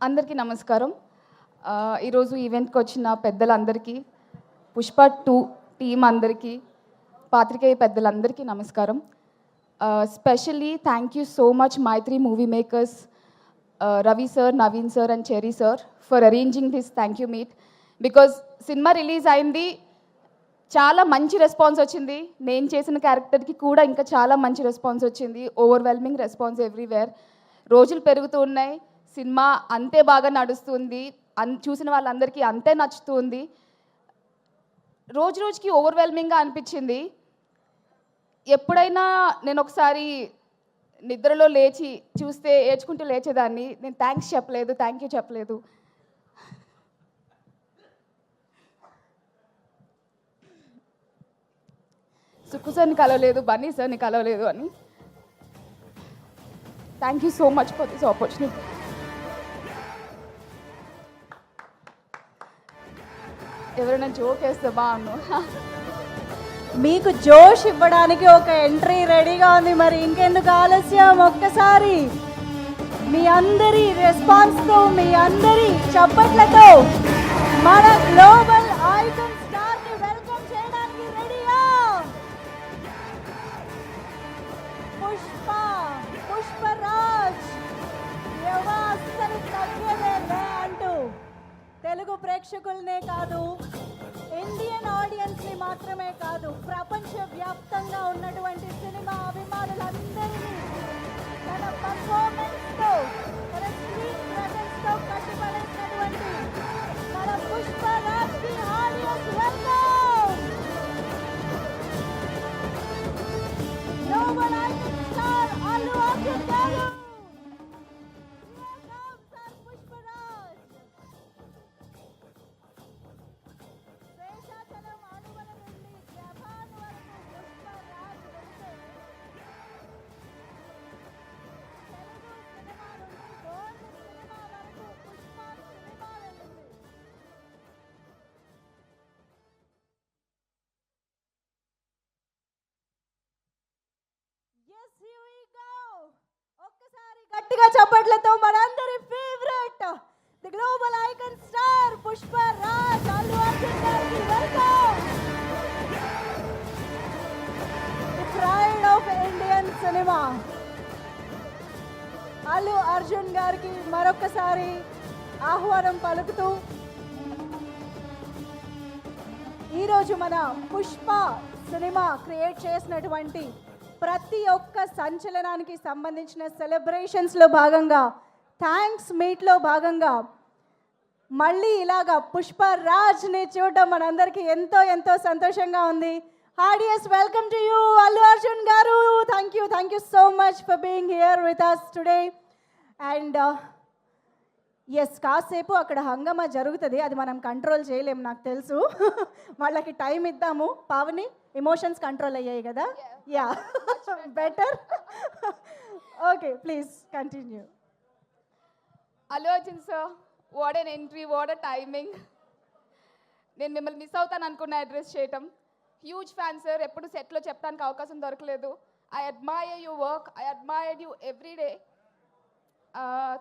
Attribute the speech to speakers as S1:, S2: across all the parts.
S1: అందరికీ నమస్కారం. ఈరోజు ఈవెంట్కి వచ్చిన పెద్దలందరికీ, పుష్ప 2 టీమ్ అందరికీ, పాత్రికేయ పెద్దలందరికీ నమస్కారం. Specially thank you so much Mythri movie makers, Ravi sir, Naveen sir and Cherry sir for arranging this thank you meet. Because cinema release అయింది, చాలా మంచి రెస్పాన్స్ వచ్చింది. నేను చేసిన క్యారెక్టర్కి కూడా ఇంకా చాలా మంచి రెస్పాన్స్ వచ్చింది. Overwhelming response everywhere. రోజులు పెరుగుతూ ఉన్నాయి, సినిమా అంతే బాగా నడుస్తుంది, చూసిన వాళ్ళందరికీ అంతే నచ్చుతుంది. రోజు రోజుకి ఓవర్వెల్మింగ్గా అనిపించింది. ఎప్పుడైనా నేను ఒకసారి నిద్రలో లేచి చూస్తే ఏడ్చుకుంటూ లేచేదాన్ని. నేను థ్యాంక్స్ చెప్పలేదు, థ్యాంక్ యూ చెప్పలేదు. సుక్కు సార్ని కలవలేదు, బన్నీ సార్ని కలవలేదు అని. Thank you so much for this opportunity. ఎవరైనా జోక్ వేస్తే బాగుండు.
S2: మీకు జోష్ ఇవ్వడానికి ఒక ఎంట్రీ రెడీగా ఉంది, మరి ఇంకెందుకు ఆలస్యం? ఒక్కసారి మీ అందరి రెస్పాన్స్తో, మీ అందరి చప్పట్లతో మన గ్లోబల్ ఐకాన్ స్టార్ని వెల్కమ్ చేయడానికి రెడీయా? పుష్పరాజ్ అస్సలు తగ్గేదే అంటూ తెలుగు ప్రేక్షకులనే కాదు, ఇండియన్ ఆడియన్స్ని మాత్రమే కాదు, ప్రపంచవ్యాప్తంగా ఉన్నటువంటి సినిమా అభిమానులందరినీ తన పర్ఫార్మెన్స్తో, తన స్క్రీన్ ప్రెజెన్స్తో కట్టిపడేసినటువంటి మన పుష్పరాజ్కి audience welcome. Global icon star Allu Arjun garu. ఒక్కసారి గట్టిగా చప్పట్లతో మనందరి favourite the global icon star Pushparaj Allu Arjun గారికి welcome. The pride of Indian cinema Allu Arjun గారికి మరొకసారి ఆహ్వానం పలుకుతూ, ఈరోజు మన పుష్ప సినిమా క్రియేట్ చేసినటువంటి ప్రతి ఒక్క సంచలనానికి సంబంధించిన సెలబ్రేషన్స్లో భాగంగా, థ్యాంక్స్ మీట్లో భాగంగా మళ్ళీ ఇలాగా పుష్పరాజ్ని చూడడం మనందరికీ ఎంతో ఎంతో సంతోషంగా ఉంది. Heartiest welcome to you Allu Arjun garu. Thank you so much for being here with us today. And yes, కాసేపు అక్కడ హంగమా జరుగుతుంది, అది మనం కంట్రోల్ చేయలేము, నాకు తెలుసు. వాళ్ళకి టైం ఇద్దాము. పావని, ఎమోషన్స్ కంట్రోల్ అయ్యాయి కదా? Yeah, better. Okay, please continue.
S1: Allu Arjun sir, what an entry, what a timing. నేను మిమ్మల్ని మిస్ అవుతాను అనుకున్న అడ్రస్ చేయటం. హ్యూజ్ ఫ్యాన్ సార్, ఎప్పుడు సెట్లో చెప్పడానికి అవకాశం దొరకలేదు. I admire your work, I admire you every day.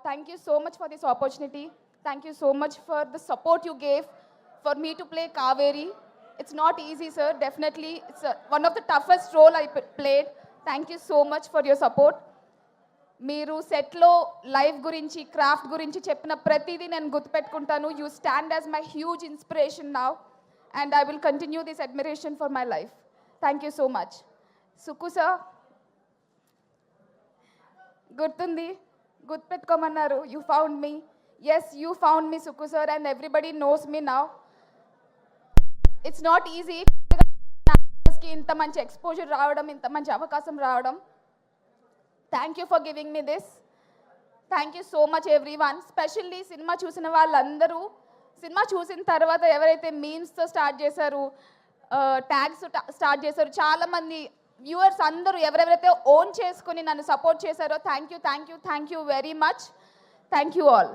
S1: Thank you so much for this opportunity. Thank you so much for the support you gave for me to play Kaveri. It's not easy, sir. Definitely, it's one of the toughest role I played. Thank you so much for your support. మీరు సెట్లో life గురించి, craft గురించి చెప్పిన ప్రతిదీ నేను గుర్తుపెట్టుకుంటాను. You stand as my huge inspiration now and I will continue this admiration for my life. Thank you so much. Sukku sir, గుర్తుంది, గుర్తుపెట్టుకోమన్నారు. You found me. Yes, you found me Sukku sir, and everybody knows me now. It's not easy ఇంత మంచి exposure రావడం, ఇంత మంచి అవకాశం రావడం. Thank you for giving me this. Thank you so much everyone. Specially cinema చూసిన వాళ్ళందరూ, సినిమా చూసిన తర్వాత ఎవరైతే మీమ్స్తో స్టార్ట్ చేశారు, ట్యాగ్స్ స్టార్ట్ చేశారు, చాలామంది వ్యూవర్స్ అందరూ ఎవరెవరైతే ఓన్ చేసుకుని నన్ను సపోర్ట్ చేశారో, thank you very much. Thank you all.